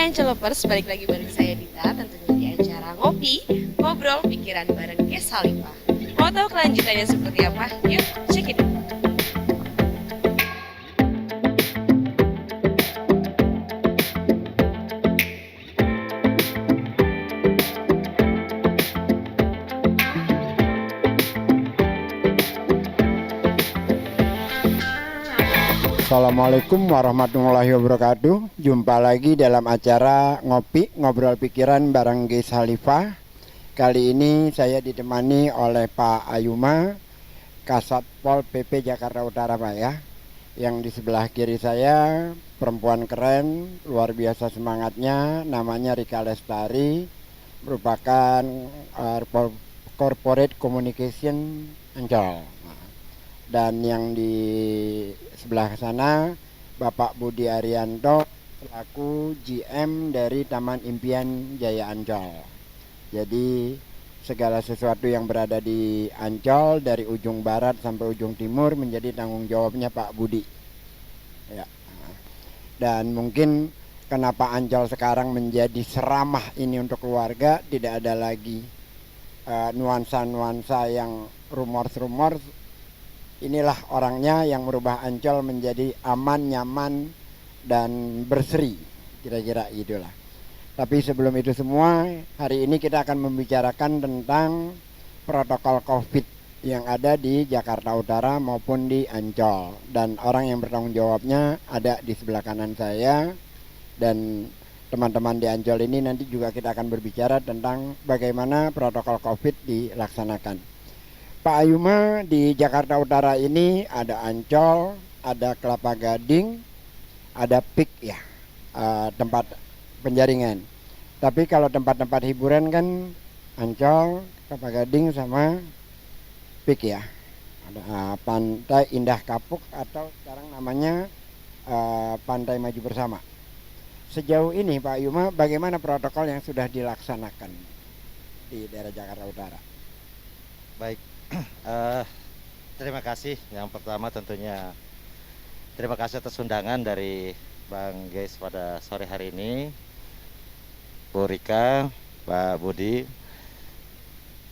Hai Ancelovers, balik lagi bareng saya Dita, tentunya di acara Ngopi, Ngobrol Pikiran bareng Kes Halifah. Mau tahu kelanjutannya seperti apa? Yuk, check it out. Assalamualaikum warahmatullahi wabarakatuh. Jumpa lagi dalam acara Ngopi Ngobrol Pikiran bareng Ges Halifah. Kali ini saya ditemani oleh Pak Ayuma, Kasat Pol PP Jakarta Utara, Pak ya. Yang di sebelah kiri saya perempuan keren, luar biasa semangatnya, namanya Rika Lestari, merupakan Corporate Communication Ancol. Dan yang di sebelah sana Bapak Budi Arianto selaku GM dari Taman Impian Jaya Ancol. Jadi segala sesuatu yang berada di Ancol dari ujung barat sampai ujung timur menjadi tanggung jawabnya Pak Budi. Ya. Dan mungkin kenapa Ancol sekarang menjadi seramah ini untuk keluarga, tidak ada lagi nuansa-nuansa yang rumor-rumor. Inilah orangnya yang merubah Ancol menjadi aman, nyaman, dan berseri, kira-kira itulah. Tapi sebelum itu semua, hari ini kita akan membicarakan tentang protokol COVID yang ada di Jakarta Utara maupun di Ancol. Dan orang yang bertanggung jawabnya ada di sebelah kanan saya. Dan teman-teman di Ancol ini nanti juga kita akan berbicara tentang bagaimana protokol COVID dilaksanakan. Pak Ayuma, di Jakarta Utara ini ada Ancol, ada Kelapa Gading, ada PIK ya, tempat penjaringan. Tapi kalau tempat-tempat hiburan kan Ancol, Kelapa Gading sama PIK ya. Ada Pantai Indah Kapuk atau sekarang namanya Pantai Maju Bersama. Sejauh ini Pak Ayuma, bagaimana protokol yang sudah dilaksanakan di daerah Jakarta Utara? Baik, terima kasih. Yang pertama tentunya terima kasih atas undangan dari Bang Ges pada sore hari ini, Bu Rika, Pak Budi,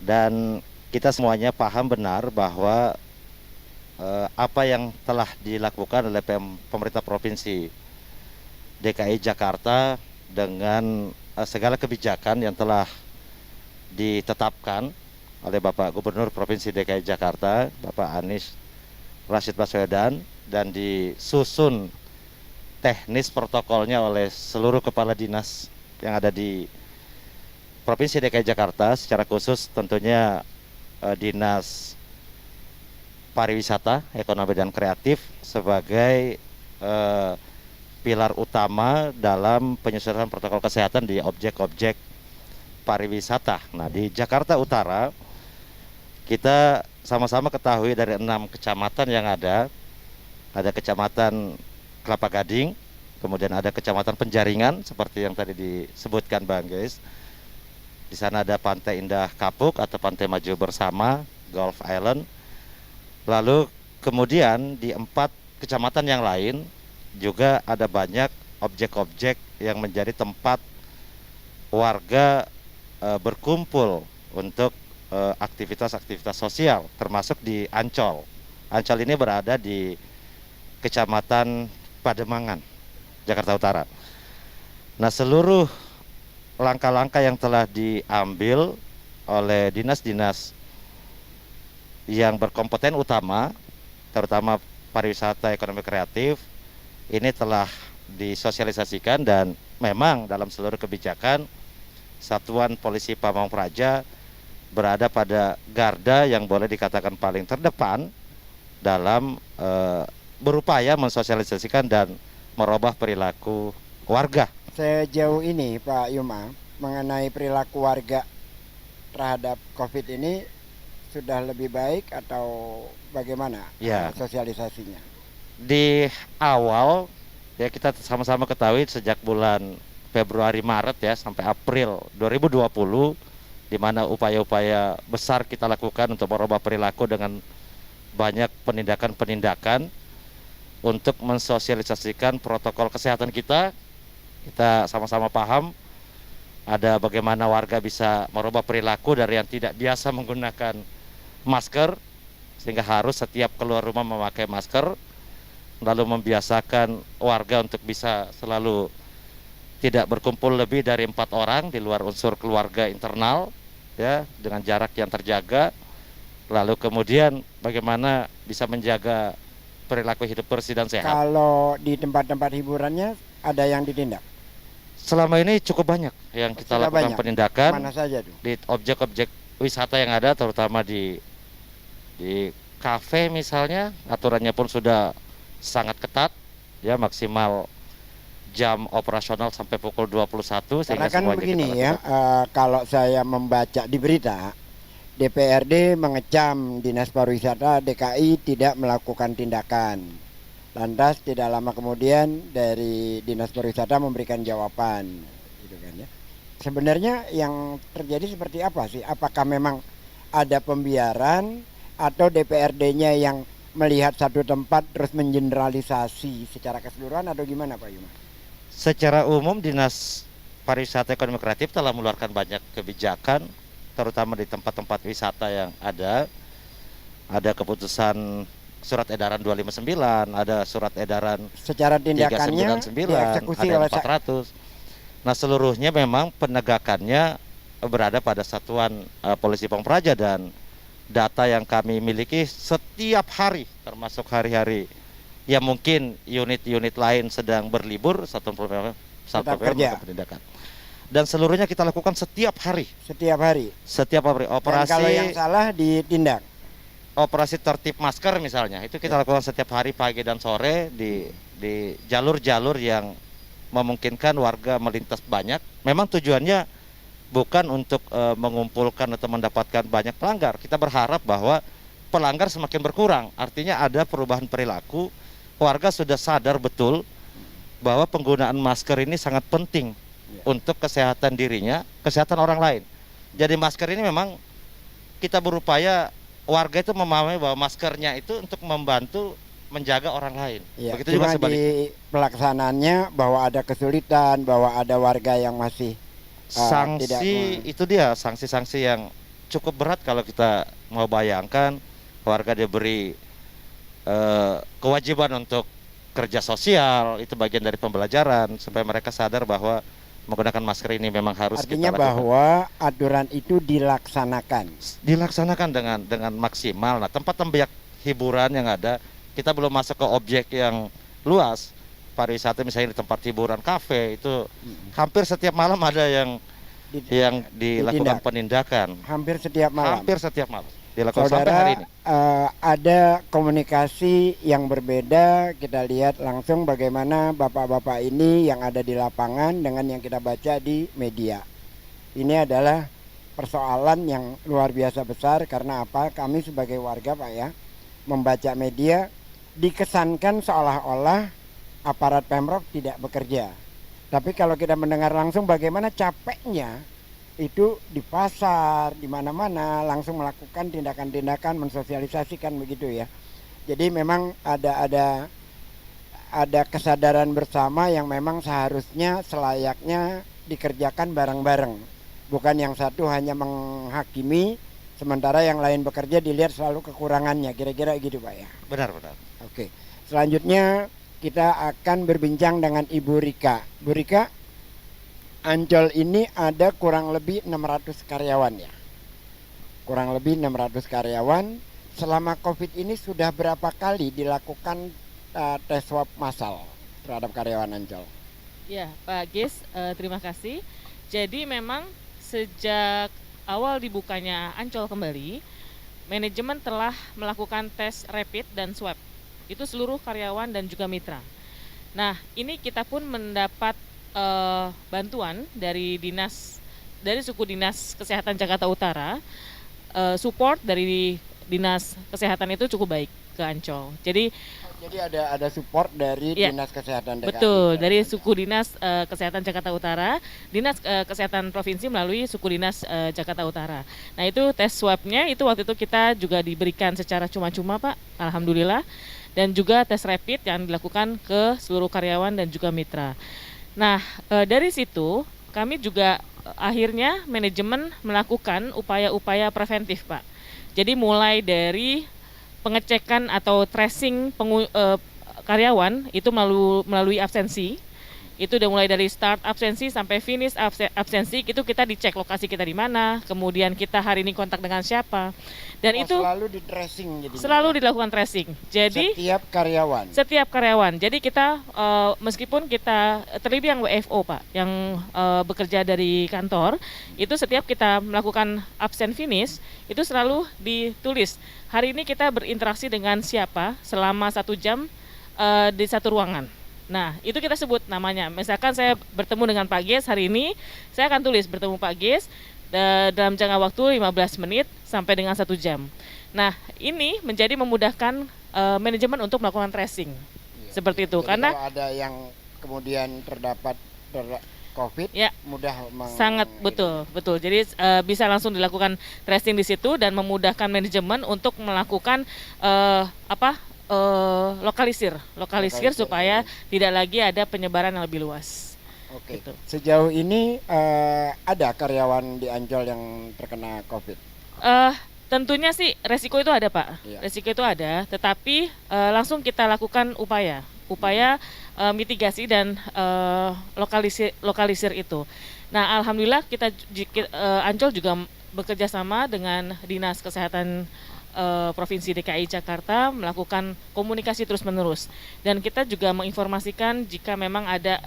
dan kita semuanya paham benar bahwa apa yang telah dilakukan oleh pemerintah Provinsi DKI Jakarta dengan segala kebijakan yang telah ditetapkan oleh Bapak Gubernur Provinsi DKI Jakarta, Bapak Anies Rashid Baswedan, dan disusun teknis protokolnya oleh seluruh kepala dinas yang ada di Provinsi DKI Jakarta, secara khusus tentunya Dinas Pariwisata, Ekonomi dan Kreatif sebagai pilar utama dalam penyusunan protokol kesehatan di objek-objek pariwisata. Nah, di Jakarta Utara kita sama-sama ketahui dari 6 kecamatan yang ada Kecamatan Kelapa Gading, kemudian ada Kecamatan Penjaringan seperti yang tadi disebutkan Bang Guys. Di sana ada Pantai Indah Kapuk atau Pantai Maju Bersama, Golf Island. Lalu kemudian di 4 kecamatan yang lain juga ada banyak objek-objek yang menjadi tempat warga berkumpul untuk aktivitas-aktivitas sosial, termasuk di Ancol. Ancol ini berada di Kecamatan Pademangan, Jakarta Utara. Nah, seluruh langkah-langkah yang telah diambil oleh dinas-dinas yang berkompeten utama, terutama pariwisata, ekonomi kreatif, ini telah disosialisasikan dan memang dalam seluruh kebijakan Satuan Polisi Pamong Praja berada pada garda yang boleh dikatakan paling terdepan dalam berupaya mensosialisasikan dan merubah perilaku warga. Sejauh ini Pak Yuma, mengenai perilaku warga terhadap COVID ini sudah lebih baik atau bagaimana Ya, sosialisasinya? di awal ya kita sama-sama ketahui sejak bulan Februari Maret ya sampai April 2020, di mana upaya-upaya besar kita lakukan untuk merubah perilaku dengan banyak penindakan-penindakan untuk mensosialisasikan protokol kesehatan kita Kita sama-sama paham ada bagaimana warga bisa merubah perilaku dari yang tidak biasa menggunakan masker sehingga harus setiap keluar rumah memakai masker, lalu membiasakan warga untuk bisa selalu tidak berkumpul lebih dari 4 orang di luar unsur keluarga internal, ya, dengan jarak yang terjaga. Lalu kemudian bagaimana bisa menjaga perilaku hidup bersih dan sehat. Kalau di tempat-tempat hiburannya ada yang ditindak? Selama ini cukup banyak yang kita Sudah lakukan banyak? penindakan Mana saja tuh? di objek-objek wisata yang ada, terutama di kafe misalnya, aturannya pun sudah sangat ketat, ya, maksimal jam operasional sampai pukul 21 Karena sehingga kan semuanya begini kita ya, lakukan. kalau saya membaca di berita, DPRD mengecam Dinas Pariwisata DKI tidak melakukan tindakan. Lantas tidak lama kemudian dari Dinas Pariwisata memberikan jawaban, gitu kan ya. Sebenarnya yang terjadi seperti apa sih? Apakah memang ada pembiaran atau DPRD-nya yang melihat satu tempat terus mengeneralisasi secara keseluruhan atau gimana Pak Yuma? Secara umum Dinas Pariwisata Ekonomi Kreatif telah mengeluarkan banyak kebijakan, terutama di tempat-tempat wisata yang ada. Ada keputusan surat edaran 259, ada surat edaran Secara tindakannya 399, dieksekusi ada oleh 400. Nah, seluruhnya memang penegakannya berada pada Satuan Polisi Pamung Praja, dan data yang kami miliki setiap hari, termasuk hari-hari yang mungkin unit-unit lain sedang berlibur, Satuan Tetap PPM kerja. melakukan penindakan. Dan seluruhnya kita lakukan setiap hari. setiap hari. Setiap hari Dan operasi kalau yang salah ditindak. operasi tertib masker misalnya, itu kita lakukan setiap hari pagi dan sore di jalur-jalur yang memungkinkan warga melintas banyak. Memang tujuannya bukan untuk mengumpulkan atau mendapatkan banyak pelanggar. Kita berharap bahwa pelanggar semakin berkurang. Artinya ada perubahan perilaku. Warga sudah sadar betul bahwa penggunaan masker ini sangat penting untuk kesehatan dirinya, kesehatan orang lain. Jadi masker ini memang kita berupaya warga itu memahami bahwa maskernya itu untuk membantu menjaga orang lain. Ya, Begitu juga cuma sebaliknya. di pelaksanaannya bahwa ada kesulitan, bahwa ada warga yang masih tidak Sanksi itu dia, sanksi-sanksi yang cukup berat kalau kita mau bayangkan. Warga diberi kewajiban untuk kerja sosial, itu bagian dari pembelajaran supaya mereka sadar bahwa menggunakan masker ini memang harus artinya kita lakukan. bahwa aturan itu Dilaksanakan dengan maksimal. Nah, tempat-tempat hiburan yang ada, kita belum masuk ke objek yang luas. Pariwisata misalnya di tempat hiburan, kafe, itu hampir setiap malam ada yang dilakukan ditindak. penindakan. Hampir setiap malam. Hampir setiap malam dilakukan sampai hari Saudara, ini. ada komunikasi yang berbeda. Kita lihat langsung bagaimana bapak-bapak ini yang ada di lapangan dengan yang kita baca di media. Ini adalah persoalan yang luar biasa besar. Karena apa? Kami sebagai warga Pak ya, membaca media dikesankan seolah-olah aparat Pemprov tidak bekerja. Tapi kalau kita mendengar langsung bagaimana capeknya itu di pasar, di mana-mana langsung melakukan tindakan-tindakan, mensosialisasikan begitu ya. Jadi memang ada kesadaran bersama yang memang seharusnya selayaknya dikerjakan bareng-bareng. Bukan yang satu hanya menghakimi sementara yang lain bekerja, dilihat selalu kekurangannya, kira-kira gitu Pak ya. Benar-benar. Oke. Selanjutnya kita akan berbincang dengan Ibu Rika. Bu Rika, Ancol ini ada kurang lebih 600 karyawan ya. Kurang lebih 600 karyawan. Selama Covid ini sudah berapa kali dilakukan tes swab massal terhadap karyawan Ancol? Ya, Pak Gis, terima kasih. Jadi memang sejak awal dibukanya Ancol kembali, manajemen telah melakukan tes rapid dan swab. Itu seluruh karyawan dan juga mitra. Nah, ini kita pun mendapat bantuan dari suku dinas kesehatan Jakarta Utara, support dari dinas kesehatan itu cukup baik ke Ancol. Jadi ada support dari ya, dinas kesehatan DKI. betul, dari suku dinas kesehatan Jakarta Utara, dinas kesehatan provinsi melalui suku dinas Jakarta Utara. Nah, itu tes swabnya itu waktu itu kita juga diberikan secara cuma-cuma Pak, alhamdulillah. Dan juga tes rapid yang dilakukan ke seluruh karyawan dan juga mitra. Nah, dari situ kami juga akhirnya manajemen melakukan upaya-upaya preventif, Pak. Jadi mulai dari pengecekan atau tracing karyawan itu melalui absensi. Itu udah mulai dari start absensi sampai finish absensi, itu kita dicek lokasi kita di mana, kemudian kita hari ini kontak dengan siapa. Dan itu selalu di tracing jadi. selalu dilakukan tracing. Jadi setiap karyawan. Jadi kita meskipun kita terlebih yang WFO, Pak, yang bekerja dari kantor, itu setiap kita melakukan absen finish itu selalu ditulis. Hari ini kita berinteraksi dengan siapa selama 1 jam di satu ruangan. Nah, itu kita sebut namanya. Misalkan saya bertemu dengan Pak Ges hari ini, saya akan tulis bertemu Pak Ges dalam jangka waktu 15 menit sampai dengan 1 jam. Nah, ini menjadi memudahkan manajemen untuk melakukan tracing. Seperti itu. Jadi karena kalau ada yang kemudian terdapat COVID, ya, mudah sangat betul. Jadi bisa langsung dilakukan tracing di situ dan memudahkan manajemen untuk melakukan lokalisir supaya tidak lagi ada penyebaran yang lebih luas. Oke. Gitu. Sejauh ini ada karyawan di Ancol yang terkena COVID? Tentunya sih resiko itu ada, Pak. Iya. Resiko itu ada, tetapi langsung kita lakukan upaya mitigasi dan lokalisir itu. Nah, alhamdulillah kita Ancol juga bekerja sama dengan Dinas Kesehatan Provinsi DKI Jakarta melakukan komunikasi terus-menerus, dan kita juga menginformasikan jika memang ada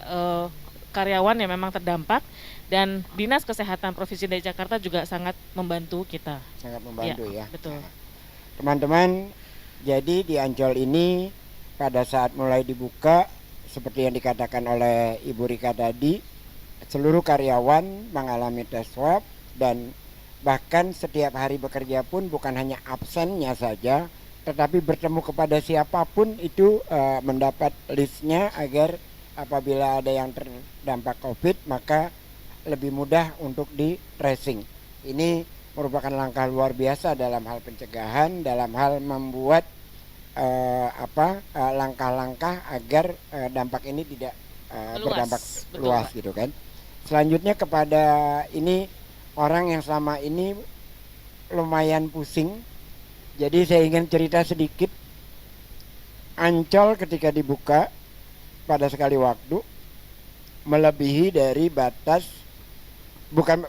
karyawan yang memang terdampak, dan Dinas Kesehatan Provinsi DKI Jakarta juga sangat membantu kita. Sangat membantu ya. Betul. Teman-teman, jadi di Ancol ini pada saat mulai dibuka seperti yang dikatakan oleh Ibu Rika tadi, seluruh karyawan mengalami tes swab, dan bahkan setiap hari bekerja pun bukan hanya absennya saja, tetapi bertemu kepada siapapun itu mendapat listnya agar apabila ada yang terdampak COVID maka lebih mudah untuk di tracing. Ini merupakan langkah luar biasa dalam hal pencegahan, dalam hal membuat langkah-langkah agar dampak ini tidak berdampak luas gitu kan. Selanjutnya kepada ini orang yang selama ini lumayan pusing, jadi saya ingin cerita sedikit. Ancol ketika dibuka pada sekali waktu melebihi dari batas,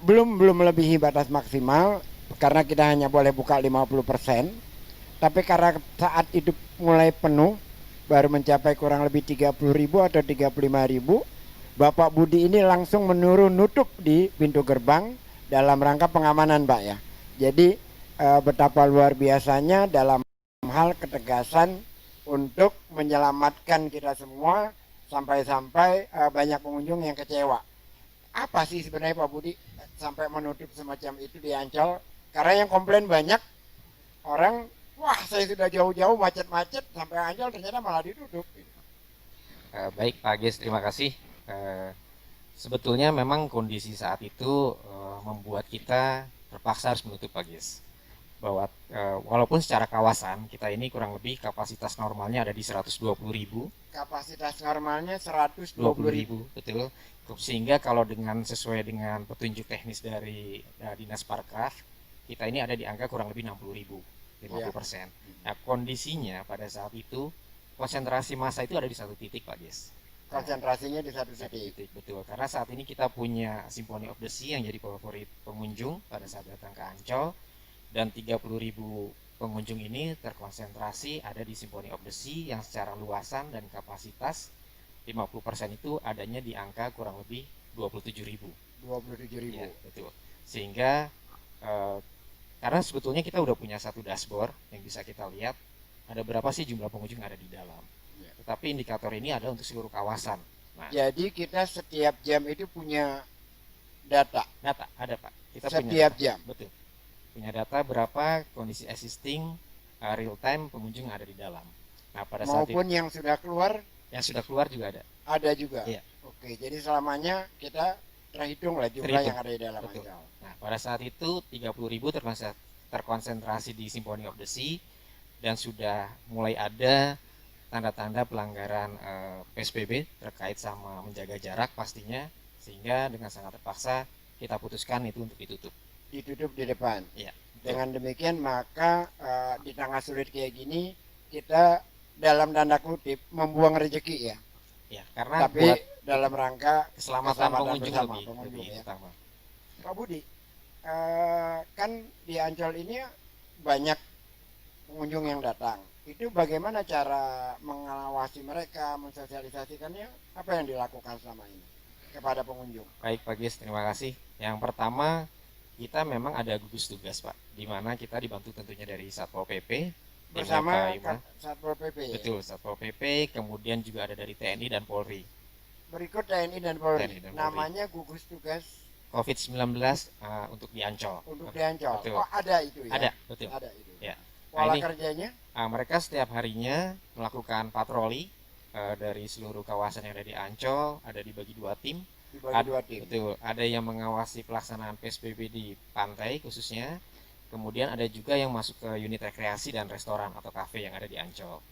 belum melebihi batas maksimal karena kita hanya boleh buka 50%, tapi karena saat itu mulai penuh baru mencapai kurang lebih 30.000 atau 35.000, Bapak Budi ini langsung menurun nutup di pintu gerbang dalam rangka pengamanan, Pak ya. Jadi betapa luar biasanya dalam hal ketegasan untuk menyelamatkan kita semua, sampai-sampai banyak pengunjung yang kecewa. Apa sih sebenarnya Pak Budi sampai menutup semacam itu di Ancol? Karena yang komplain banyak orang, wah saya sudah jauh-jauh macet-macet sampai Ancol ternyata malah ditutup. Baik Pak Ges, terima kasih. Sebetulnya memang kondisi saat itu membuat kita terpaksa harus menutup, Pak Ges. Bahwa walaupun secara kawasan kita ini kurang lebih kapasitas normalnya ada di 120.000. Kapasitas normalnya 120.000. Betul. Sehingga kalau sesuai dengan petunjuk teknis dari Dinas Parkraf, kita ini ada di angka kurang lebih 60.000, 50%. Nah, kondisinya pada saat itu konsentrasi massa itu ada di satu titik, Pak Ges. Konsentrasinya di satu titik. Betul, karena saat ini kita punya Symphony of the Sea yang jadi favorit pengunjung pada saat datang ke Ancol, dan 30.000 pengunjung ini terkonsentrasi ada di Symphony of the Sea yang secara luasan dan kapasitas 50% itu adanya di angka kurang lebih 27.000. 27.000. Ya, betul. Sehingga karena sebetulnya kita udah punya satu dashboard yang bisa kita lihat ada berapa sih jumlah pengunjung yang ada di dalam. Tapi indikator ini ada untuk seluruh kawasan. Nah, jadi kita setiap jam itu punya data. Data ada, Pak. Kita setiap punya jam. Betul. Punya data berapa kondisi existing real time pengunjung ada di dalam. Nah, pada saat maupun yang sudah keluar. Yang sudah keluar juga ada. Ada juga. Iya. Oke, jadi selamanya kita terhitung lah jumlah yang ada di dalam. Betul. Nah, pada saat itu 30.000 terkonsentrasi di Symphony of the Sea, dan sudah mulai ada tanda-tanda pelanggaran PSBB terkait sama menjaga jarak pastinya, sehingga dengan sangat terpaksa kita putuskan itu untuk ditutup. Ditutup di depan. Iya. Dengan demikian maka di tengah sulit kayak gini kita dalam tanda kutip membuang rezeki ya. Ya, karena Tapi buat dalam rangka keselamatan pengunjung bersama lebih pengunjung ya. utama. Pak Budi, kan di Ancol ini banyak pengunjung yang datang. Itu bagaimana cara mengawasi mereka, mensosialisasikannya? Apa yang dilakukan selama ini kepada pengunjung? Baik Pak Gis, terima kasih. Yang pertama, kita memang ada gugus tugas Pak, di mana kita dibantu tentunya dari Satpol PP Bersama Pak Ima. Satpol PP ya? Betul, Satpol PP, kemudian juga ada dari TNI dan Polri. Berikut TNI dan Polri. TNI dan Polri. Namanya gugus tugas COVID-19 untuk di Ancol. untuk di Ancol. Betul. Oh, ada itu ya? Ada, betul. Ada itu. Ya. Pola Nah, ini- kerjanya Mereka setiap harinya melakukan patroli dari seluruh kawasan yang ada di Ancol, ada dibagi dua tim. dibagi dua tim. Betul, ada yang mengawasi pelaksanaan PSBB di pantai khususnya. Kemudian ada juga yang masuk ke unit rekreasi dan restoran atau kafe yang ada di Ancol.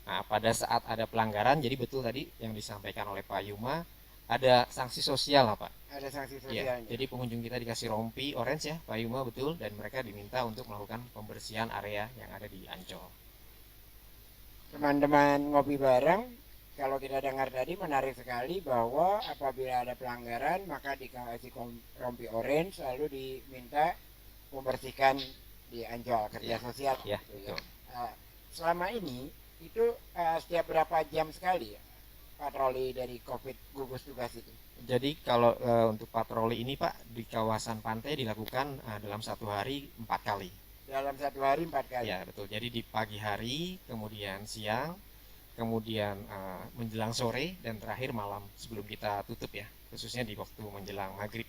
Nah, pada saat ada pelanggaran, jadi betul tadi yang disampaikan oleh Pak Yuma, ada sanksi sosial lah Pak. Ada sanksi Ya, sosialnya. jadi pengunjung kita dikasih rompi orange ya Pak Yuma, betul, dan mereka diminta untuk melakukan pembersihan area yang ada di Ancol. Teman-teman ngopi bareng, kalau kita dengar tadi menarik sekali bahwa apabila ada pelanggaran maka dikasih rompi orange lalu diminta membersihkan di Ancol kerja sosial. Ya, gitu betul. Selama ini itu setiap berapa jam sekali ya patroli dari COVID gugus tugas itu? Jadi kalau untuk patroli ini Pak di kawasan pantai dilakukan dalam satu hari 4 kali. Dalam satu hari 4 kali. Ya betul. Jadi di pagi hari, kemudian siang, kemudian menjelang sore, dan terakhir malam sebelum kita tutup ya. Khususnya di waktu menjelang maghrib.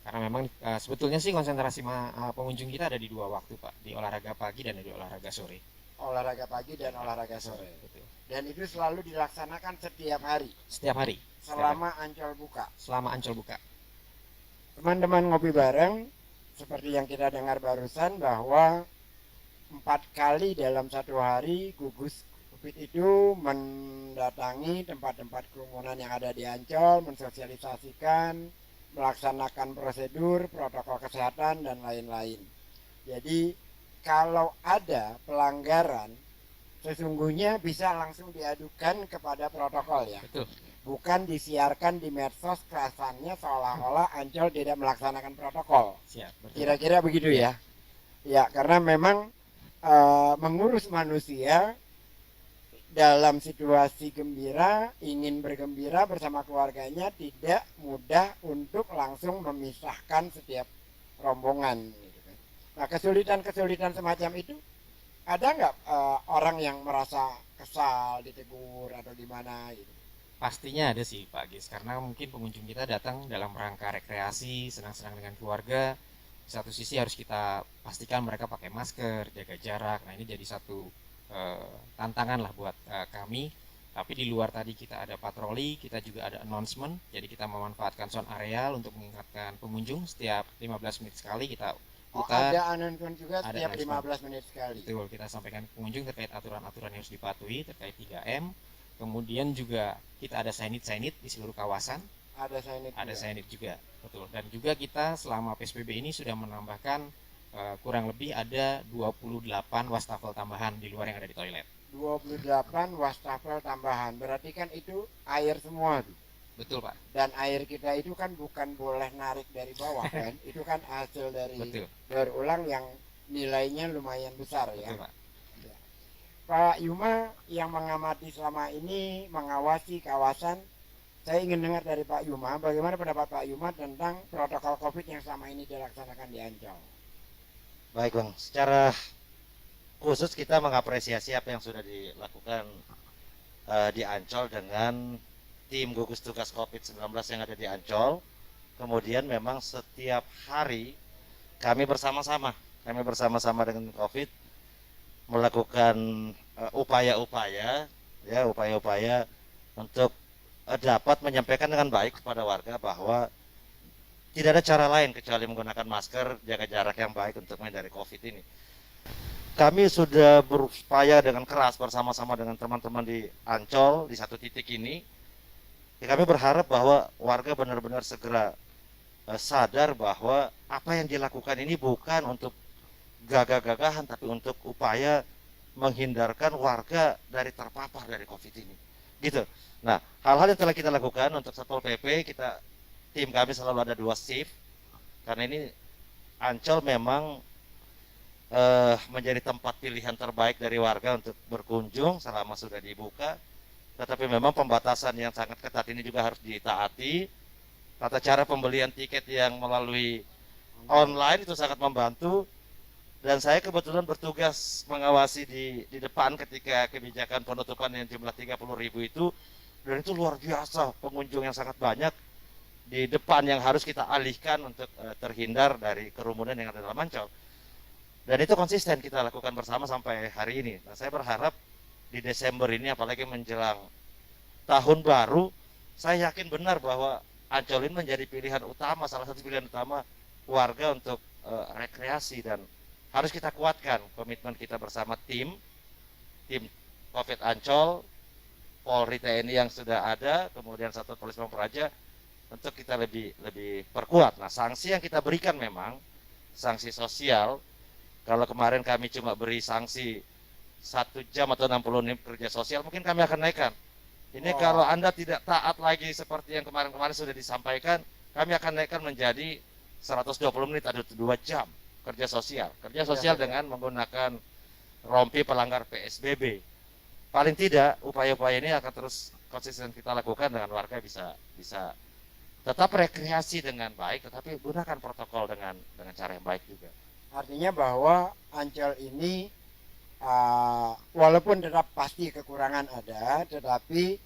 Karena memang sebetulnya sih konsentrasi pengunjung kita ada di dua waktu Pak, di olahraga pagi dan di olahraga sore. Olahraga pagi dan olahraga sore. Betul. Dan itu selalu dilaksanakan setiap hari Setiap hari. selama Ancol buka. Selama Ancol buka. Teman-teman ngopi bareng, seperti yang kita dengar barusan bahwa 4 kali dalam satu hari gugus COVID itu mendatangi tempat-tempat kerumunan yang ada di Ancol, mensosialisasikan, melaksanakan prosedur, protokol kesehatan, dan lain-lain. Jadi kalau ada pelanggaran, sesungguhnya bisa langsung diadukan kepada protokol ya. Betul. Bukan disiarkan di medsos kerasannya seolah-olah Ancol tidak melaksanakan protokol. Siap. Betul. Kira-kira begitu ya. Ya, karena memang mengurus manusia dalam situasi gembira, ingin bergembira bersama keluarganya tidak mudah untuk langsung memisahkan setiap rombongan. Gitu kan. Nah, kesulitan-kesulitan semacam itu ada nggak orang yang merasa kesal, ditegur atau gimana gitu? Pastinya ada sih Pak Gis, karena mungkin pengunjung kita datang dalam rangka rekreasi, senang-senang dengan keluarga. Di satu sisi harus kita pastikan mereka pakai masker, jaga jarak. Nah ini jadi satu tantangan lah buat kami. Tapi di luar tadi kita ada patroli, kita juga ada announcement. Jadi kita memanfaatkan sound areal untuk mengingatkan pengunjung setiap 15 menit sekali kita Oh, putar. ada announcement juga Ada setiap announcement. 15 menit sekali. Betul, kita sampaikan ke pengunjung terkait aturan-aturan yang harus dipatuhi terkait 3M. Kemudian juga kita ada signage di seluruh kawasan, Ada signage ada juga. signage juga, betul. Dan juga kita selama PSBB ini sudah menambahkan kurang lebih ada 28 wastafel tambahan di luar yang ada di toilet. 28 wastafel tambahan. Berarti kan itu air semua tuh. Betul Pak, Dan air kita itu kan bukan boleh narik dari bawah kan. Itu kan hasil dari betul, daur ulang yang nilainya lumayan besar ya. betul Pak. Pak Yuma yang mengamati selama ini, mengawasi kawasan, saya ingin dengar dari Pak Yuma, bagaimana pendapat Pak Yuma tentang protokol COVID yang selama ini dilaksanakan di Ancol? Baik Bang, secara khusus kita mengapresiasi apa yang sudah dilakukan di Ancol dengan tim gugus tugas COVID-19 yang ada di Ancol. Kemudian memang setiap hari kami bersama-sama dengan COVID melakukan upaya-upaya untuk dapat menyampaikan dengan baik kepada warga bahwa tidak ada cara lain kecuali menggunakan masker, jaga jarak yang baik untuk menghindari COVID ini. kami sudah berupaya dengan keras bersama-sama dengan teman-teman di Ancol di satu titik ini. Ya, kami berharap bahwa warga benar-benar segera sadar bahwa apa yang dilakukan ini bukan untuk gagah-gagahan, tapi untuk upaya menghindarkan warga dari terpapar dari COVID ini. Gitu. Nah, hal-hal yang telah kita lakukan untuk Satpol PP, tim kami selalu ada 2 shift, karena ini Ancol memang menjadi tempat pilihan terbaik dari warga untuk berkunjung selama sudah dibuka. Tetapi memang pembatasan yang sangat ketat ini juga harus ditaati. Tata cara pembelian tiket yang melalui online itu sangat membantu. Dan saya kebetulan bertugas mengawasi di depan ketika kebijakan penutupan yang jumlah 30.000 itu. Dan itu luar biasa, pengunjung yang sangat banyak di depan yang harus kita alihkan untuk terhindar dari kerumunan yang ada dalam Ancol. Dan itu konsisten kita lakukan bersama sampai hari ini. Nah, saya berharap di Desember ini, apalagi menjelang tahun baru, saya yakin benar bahwa Ancol ini menjadi pilihan utama, salah satu pilihan utama warga untuk rekreasi. Dan harus kita kuatkan komitmen kita bersama tim COVID Ancol, Polri TNI yang sudah ada, kemudian Satuan Polisi Pamung Praja, untuk kita lebih perkuat. Nah, sanksi yang kita berikan memang sanksi sosial. Kalau kemarin kami cuma beri sanksi 1 jam atau 60 menit kerja sosial, mungkin kami akan naikkan. Ini kalau Anda tidak taat lagi seperti yang kemarin-kemarin sudah disampaikan, kami akan naikkan menjadi 120 menit atau 2 jam kerja sosial. Kerja sosial dengan menggunakan rompi pelanggar PSBB. Paling tidak upaya-upaya ini akan terus konsisten kita lakukan dengan warga bisa tetap rekreasi dengan baik, tetapi gunakan protokol dengan cara yang baik juga. Artinya bahwa Ancol ini walaupun tetap pasti kekurangan ada, tetapi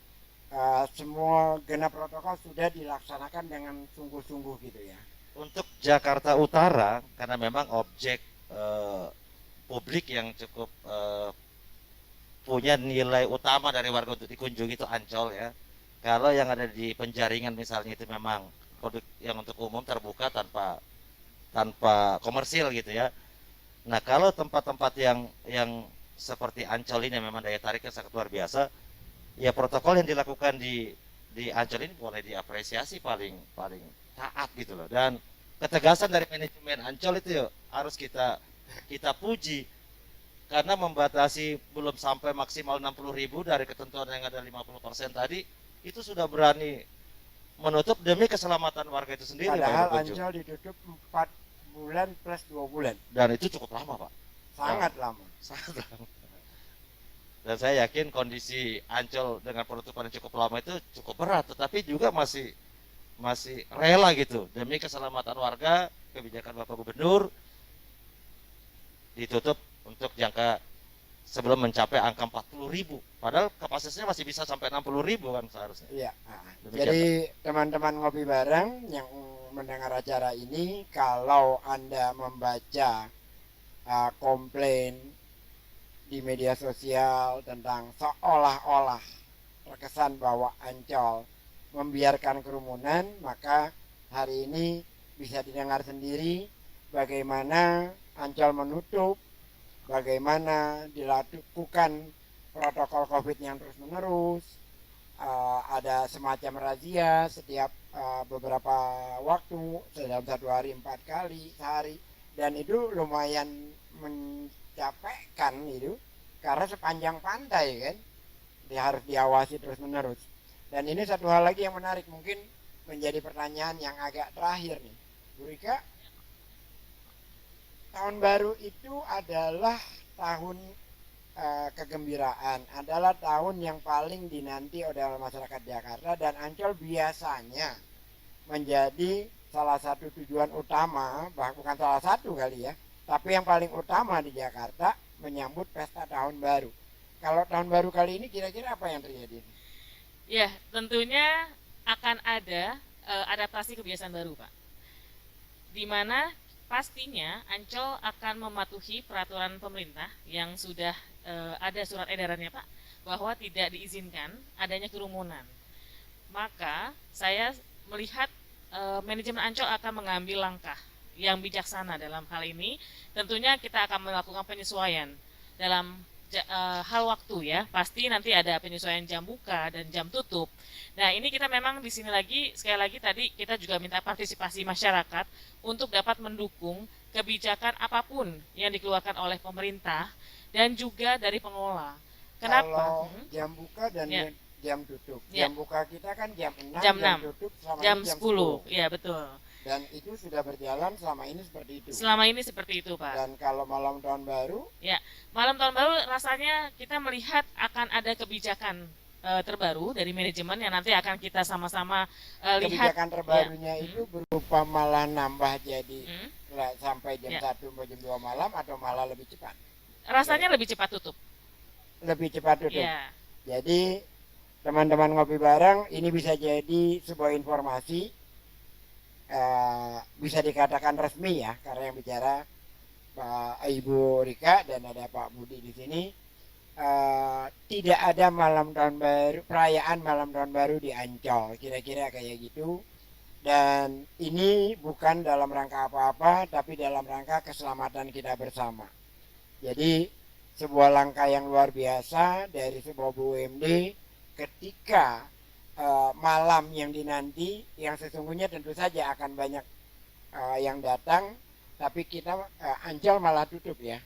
semua genap protokol sudah dilaksanakan dengan sungguh-sungguh gitu ya. Untuk Jakarta Utara, karena memang objek publik yang cukup punya nilai utama dari warga untuk dikunjungi itu Ancol ya. Kalau yang ada di penjaringan misalnya itu memang produk yang untuk umum terbuka tanpa komersil gitu ya. Nah, kalau tempat-tempat yang seperti Ancol ini memang daya tariknya sangat luar biasa, ya protokol yang dilakukan di Ancol ini boleh diapresiasi paling taat gitu loh. Dan ketegasan dari manajemen Ancol itu harus kita puji, karena membatasi belum sampai maksimal 60.000 dari ketentuan yang ada 50% tadi, itu sudah berani menutup demi keselamatan warga itu sendiri. Padahal Ancol ditutup 4 bulan plus 2 bulan. Dan itu cukup lama, Pak. Sangat lama. Sangat lama. Dan saya yakin kondisi Ancol dengan penutupan yang cukup lama itu cukup berat, tetapi juga masih rela gitu demi keselamatan warga. Kebijakan Bapak Gubernur ditutup untuk jangka sebelum mencapai angka 40.000. Padahal kapasitasnya masih bisa sampai 60.000 kan seharusnya. Iya. Demikian, Jadi teman-teman ngopi bareng yang mendengar acara ini, kalau Anda membaca komplain di media sosial tentang seolah-olah terkesan bahwa Ancol membiarkan kerumunan, maka hari ini bisa didengar sendiri bagaimana Ancol menutup, bagaimana dilakukan protokol COVID yang terus-menerus. Ada semacam razia setiap beberapa waktu, dalam 1 hari 4 kali sehari, dan itu lumayan mencapekkan itu, karena sepanjang pantai kan dia harus diawasi terus-menerus. Dan ini satu hal lagi yang menarik, mungkin menjadi pertanyaan yang agak terakhir nih, Bu Rika. Tahun baru itu adalah tahun kegembiraan, adalah tahun yang paling dinanti oleh masyarakat Jakarta, dan Ancol biasanya menjadi salah satu tujuan utama, bahkan bukan salah satu kali ya, tapi yang paling utama di Jakarta menyambut pesta tahun baru. Kalau tahun baru kali ini kira-kira apa yang terjadi? Ya, tentunya akan ada adaptasi kebiasaan baru, Pak. Di mana pastinya Ancol akan mematuhi peraturan pemerintah yang sudah ada surat edarannya, Pak, bahwa tidak diizinkan adanya kerumunan. Maka saya melihat manajemen Ancol akan mengambil langkah yang bijaksana dalam hal ini. Tentunya kita akan melakukan penyesuaian dalam hal waktu ya. Pasti nanti ada penyesuaian jam buka dan jam tutup. Nah, ini kita memang di sini lagi sekali lagi tadi kita juga minta partisipasi masyarakat untuk dapat mendukung kebijakan apapun yang dikeluarkan oleh pemerintah dan juga dari pengelola. Kenapa? Kalau jam buka dan Ya. jam tutup. Ya. Jam buka kita kan jam 6, Jam jam 6, tutup selama jam ini 10. Iya, betul. Dan itu sudah berjalan selama ini seperti itu. Selama ini seperti itu, Pak. Dan kalau malam tahun baru, Ya, malam tahun baru rasanya kita melihat akan ada kebijakan terbaru dari manajemen yang nanti akan kita sama-sama lihat. kebijakan terbarunya Ya. itu berupa malah nambah jadi Hmm. sampai jam Ya. 1 sampai jam 2 malam atau malah lebih cepat. Rasanya lebih cepat tutup. Lebih cepat tutup. Ya, Jadi teman-teman ngopi bareng ini bisa jadi sebuah informasi, bisa dikatakan resmi ya, karena yang bicara Pak Ibu Rika dan ada Pak Budi di sini. Tidak ada malam tahun baru, perayaan malam tahun baru di Ancol, kira-kira kayak gitu. Dan ini bukan dalam rangka apa-apa, tapi dalam rangka keselamatan kita bersama. Jadi sebuah langkah yang luar biasa dari sebuah BUMD ketika malam yang dinanti, yang sesungguhnya tentu saja akan banyak yang datang, tapi kita Ancol malah tutup ya.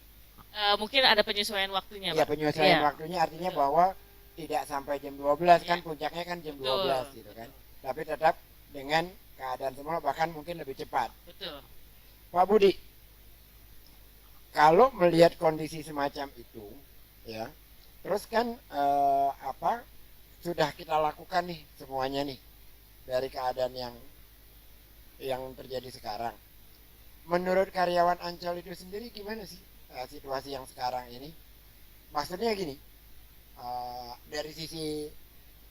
mungkin ada penyesuaian waktunya, Ya, Pak. penyesuaian Iya. waktunya artinya bahwa tidak sampai jam 12 kan, Iya. puncaknya kan jam Betul. 12 gitu kan. Tapi tetap dengan keadaan semula, bahkan mungkin lebih cepat. Betul. Pak Budi, kalau melihat kondisi semacam itu, ya, terus kan sudah kita lakukan nih semuanya nih dari keadaan yang terjadi sekarang. Menurut karyawan Ancol itu sendiri gimana sih situasi yang sekarang ini? Maksudnya gini, dari sisi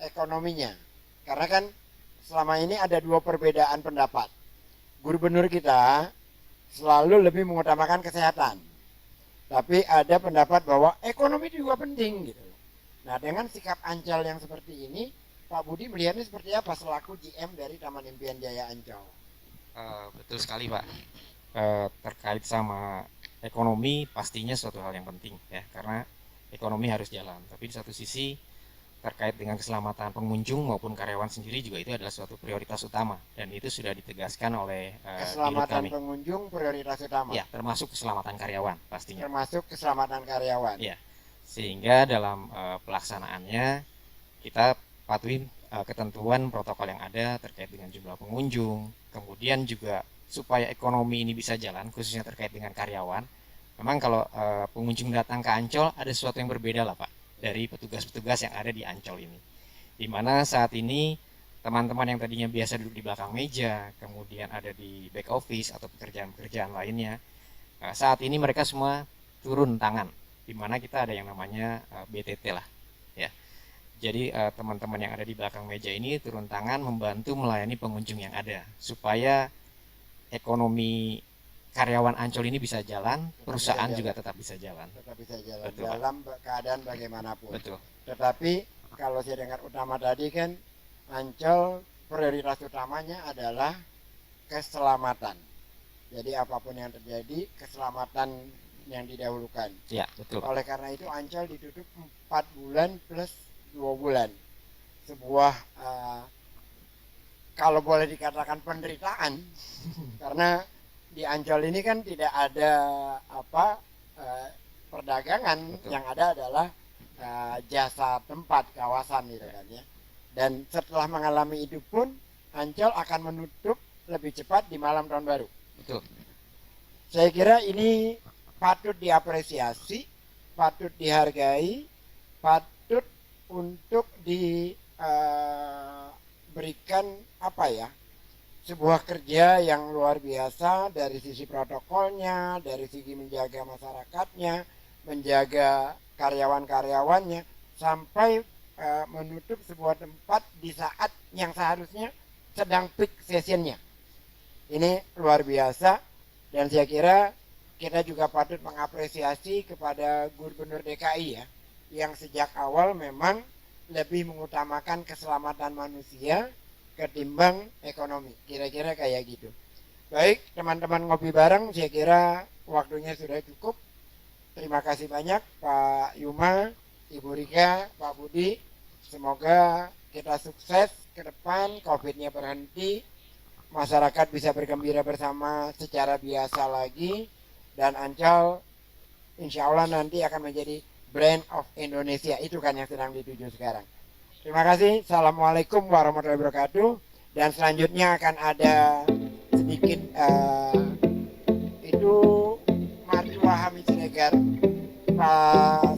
ekonominya, karena kan selama ini ada dua perbedaan pendapat. Gubernur kita selalu lebih mengutamakan kesehatan, tapi ada pendapat bahwa ekonomi juga penting gitu. Nah, dengan sikap Ancol yang seperti ini, Pak Budi melihatnya seperti apa selaku GM dari Taman Impian Jaya Ancol? Betul sekali Pak. Terkait sama ekonomi pastinya suatu hal yang penting ya, karena ekonomi harus jalan. Tapi di satu sisi terkait dengan keselamatan pengunjung maupun karyawan sendiri juga itu adalah suatu prioritas utama, dan itu sudah ditegaskan oleh dirut Keselamatan kami. pengunjung prioritas utama, Ya, termasuk keselamatan karyawan pastinya. termasuk keselamatan karyawan. Ya, sehingga dalam pelaksanaannya kita patuhi ketentuan protokol yang ada terkait dengan jumlah pengunjung, kemudian juga supaya ekonomi ini bisa jalan, khususnya terkait dengan karyawan. Memang kalau pengunjung datang ke Ancol ada sesuatu yang berbeda lah Pak dari petugas-petugas yang ada di Ancol ini. Di mana saat ini teman-teman yang tadinya biasa duduk di belakang meja, kemudian ada di back office atau pekerjaan-pekerjaan lainnya, saat ini mereka semua turun tangan, di mana kita ada yang namanya BTT lah ya. Jadi teman-teman yang ada di belakang meja ini turun tangan membantu melayani pengunjung yang ada supaya ekonomi karyawan Ancol ini bisa jalan, perusahaan bisa juga tetap bisa jalan. Tetap bisa jalan Betul, Pak. dalam keadaan bagaimanapun. Betul. Tetapi kalau saya dengar utama tadi kan Ancol prioritas utamanya adalah keselamatan. Jadi apapun yang terjadi, keselamatan yang didahulukan. Ya, betul. Oleh karena itu Ancol ditutup 4 bulan plus 2 bulan. Sebuah kalau boleh dikatakan penderitaan karena di Ancol ini kan tidak ada perdagangan. Betul. Yang ada adalah jasa tempat kawasan gitu kan ya. Dan setelah mengalami itu pun Ancol akan menutup lebih cepat di malam tahun baru. Betul. Saya kira ini patut diapresiasi, patut dihargai, patut untuk diberikan sebuah kerja yang luar biasa dari sisi protokolnya, dari sisi menjaga masyarakatnya, menjaga karyawan-karyawannya, sampai menutup sebuah tempat di saat yang seharusnya sedang peak sessionnya. Ini luar biasa, dan saya kira kita juga patut mengapresiasi kepada Gubernur DKI ya, yang sejak awal memang lebih mengutamakan keselamatan manusia ketimbang ekonomi, kira-kira kayak gitu. Baik, teman-teman ngopi bareng, saya kira waktunya sudah cukup. Terima kasih banyak Pak Yuma, Ibu Rika, Pak Budi. Semoga kita sukses ke depan, COVID-nya berhenti, masyarakat bisa bergembira bersama secara biasa lagi, dan Ancol insya Allah nanti akan menjadi brand of Indonesia. Itu kan yang sedang dituju sekarang. Terima kasih. Assalamualaikum warahmatullahi wabarakatuh. Dan selanjutnya akan ada sedikit itu Martua Hamid Siregar,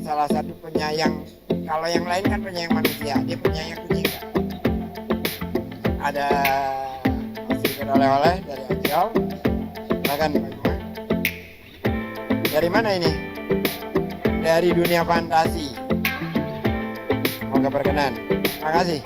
salah satu penyayang. Kalau yang lain kan penyayang manusia, dia penyayang kucing. Ada sedikit oleh-oleh dari Ancol. Silakan Pak Yuma. Dari mana ini? Dari dunia fantasi. Semoga berkenan. Terima kasih.